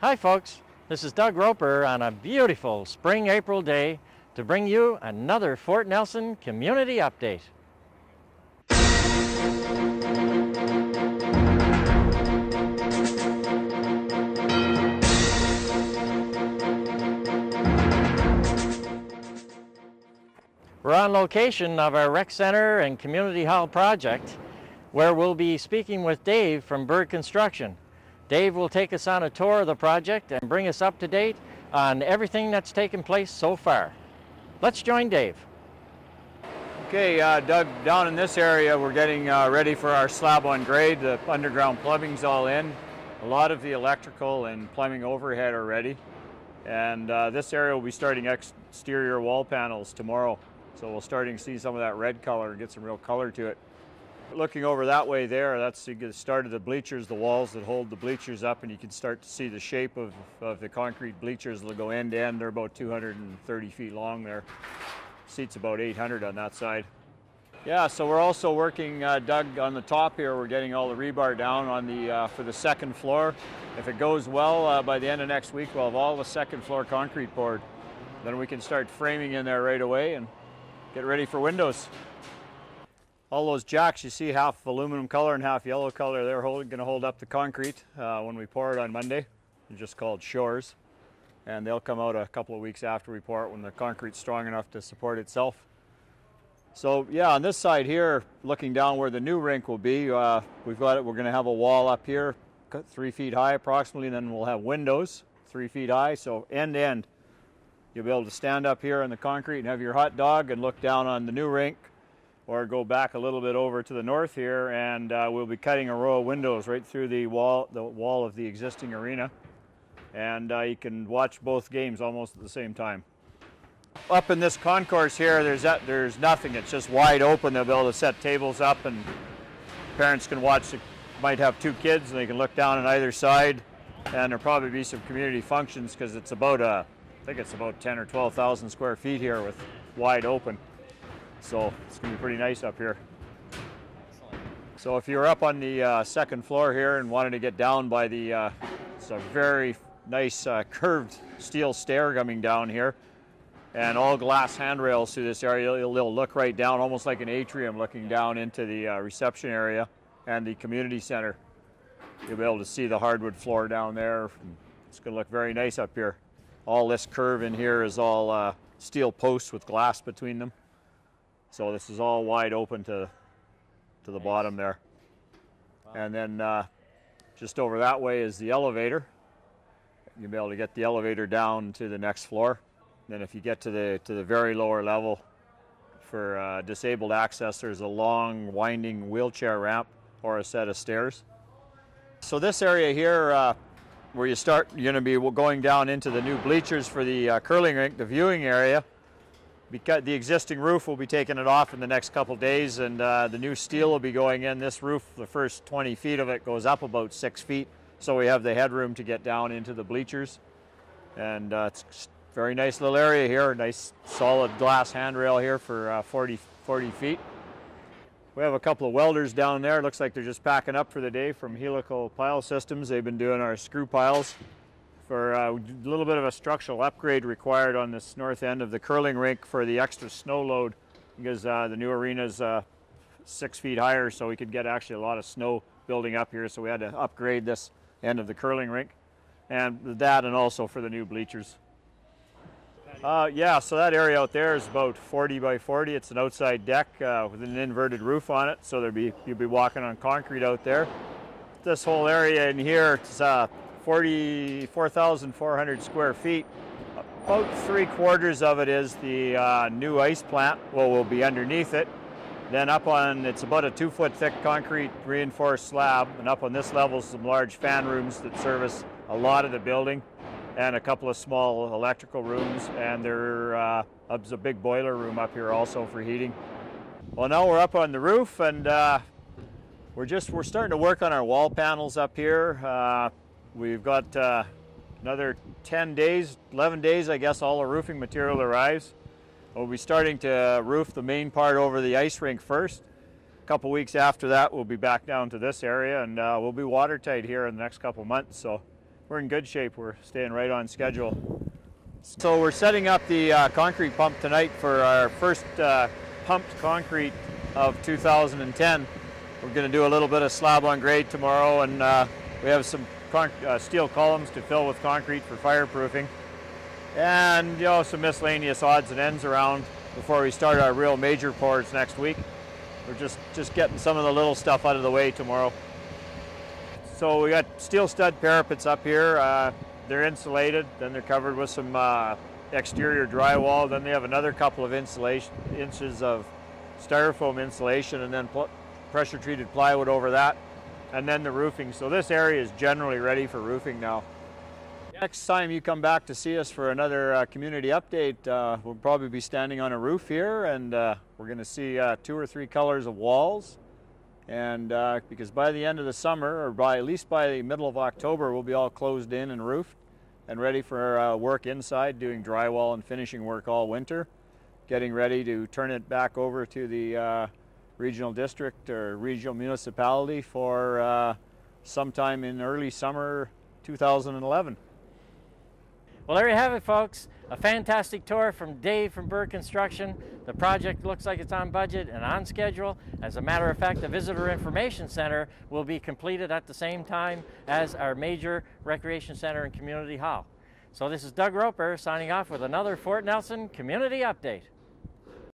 Hi folks, this is Doug Roper on a beautiful spring April day to bring you another Fort Nelson Community Update. We're on location of our Rec Center and Community Hall project, where we'll be speaking with Dave from Bird Construction. Dave will take us on a tour of the project and bring us up to date on everything that's taken place so far. Let's join Dave. Okay, Doug, down in this area we're getting ready for our slab on grade. The underground plumbing's all in. A lot of the electrical and plumbing overhead are ready. And this area will be starting exterior wall panels tomorrow. So we'll starting to see some of that red color and get some real color to it. Looking over that way there, that's the start of the bleachers, the walls that hold the bleachers up, and you can start to see the shape of the concrete bleachers. They'll go end to end. They're about 230 feet long there. Seats about 800 on that side. Yeah, so we're also working, Doug, on the top here. We're getting all the rebar down on the for the second floor. If it goes well, by the end of next week, we'll have all the second floor concrete poured. Then we can start framing in there right away and get ready for windows. All those jacks you see, half aluminum color and half yellow color, they're going to hold up the concrete when we pour it on Monday. They're just called shores. And they'll come out a couple of weeks after we pour it when the concrete's strong enough to support itself. So yeah, on this side here, looking down where the new rink will be, we're going to have a wall up here, 3 feet high approximately, and then we'll have windows 3 feet high. So end to end, you'll be able to stand up here on the concrete and have your hot dog and look down on the new rink, or go back a little bit over to the north here, and we'll be cutting a row of windows right through the wall of the existing arena. And you can watch both games almost at the same time. Up in this concourse here, there's nothing. It's just wide open. They'll be able to set tables up, and parents can watch. Might have 2 kids, and they can look down on either side. And there'll probably be some community functions because it's about I think it's about 10 or 12,000 square feet here with wide open. So it's going to be pretty nice up here. So if you're up on the second floor here and wanted to get down by the, it's a very nice curved steel stair coming down here, and all glass handrails through this area. They'll look right down, almost like an atrium looking down into the reception area and the community center. You'll be able to see the hardwood floor down there. It's going to look very nice up here. All this curve in here is all steel posts with glass between them. So this is all wide open to the bottom there. Wow. And then just over that way is the elevator. You'll be able to get the elevator down to the next floor. Then if you get to the very lower level for disabled access, there's a long winding wheelchair ramp or a set of stairs. So this area here where you start, you're going to be going down into the new bleachers for the curling rink, the viewing area. Because the existing roof will be taking it off in the next couple days, and the new steel will be going in. This roof, the first 20 feet of it goes up about 6 feet, so we have the headroom to get down into the bleachers. And it's a very nice little area here, a nice solid glass handrail here for 40 feet. We have a couple of welders down there. It looks like they're just packing up for the day from Helical Pile Systems. They've been doing our screw piles for a little bit of a structural upgrade required on this north end of the curling rink for the extra snow load, because the new arena's 6 feet higher, so we could get actually a lot of snow building up here, so we had to upgrade this end of the curling rink, and that, and also for the new bleachers. Yeah, so that area out there is about 40 by 40. It's an outside deck with an inverted roof on it, so you'll be walking on concrete out there. This whole area in here, it's 44,400 square feet. About 3/4 of it is the new ice plant. Will be underneath it. Then up on, it's about a 2-foot thick concrete reinforced slab, and up on this level some large fan rooms that service a lot of the building, and a couple of small electrical rooms, and there's a big boiler room up here also for heating. Well, now we're up on the roof, and we're starting to work on our wall panels up here. We've got another 10 days, 11 days, I guess, all the roofing material arrives. We'll be starting to roof the main part over the ice rink first. A couple weeks after that, we'll be back down to this area, and we'll be watertight here in the next couple months. So we're in good shape. We're staying right on schedule. So we're setting up the concrete pump tonight for our first pumped concrete of 2010. We're going to do a little bit of slab on grade tomorrow, and we have some steel columns to fill with concrete for fireproofing, and some miscellaneous odds and ends around before we start our real major pours next week. We're just getting some of the little stuff out of the way tomorrow. So we got steel stud parapets up here. They're insulated, then they're covered with some exterior drywall, then they have another couple of inches of styrofoam insulation, and then pressure treated plywood over that, and then the roofing. So this area is generally ready for roofing now. Next time you come back to see us for another community update, we'll probably be standing on a roof here, and we're going to see 2 or 3 colors of walls. And because by the end of the summer, or at least by the middle of October, we'll be all closed in and roofed and ready for work inside, doing drywall and finishing work all winter, getting ready to turn it back over to the regional district or regional municipality for sometime in early summer 2011. Well, there you have it, folks. A fantastic tour from Dave from Burr Construction. The project looks like it's on budget and on schedule. As a matter of fact, the Visitor Information Center will be completed at the same time as our major recreation center and community hall. So this is Doug Roper signing off with another Fort Nelson Community Update.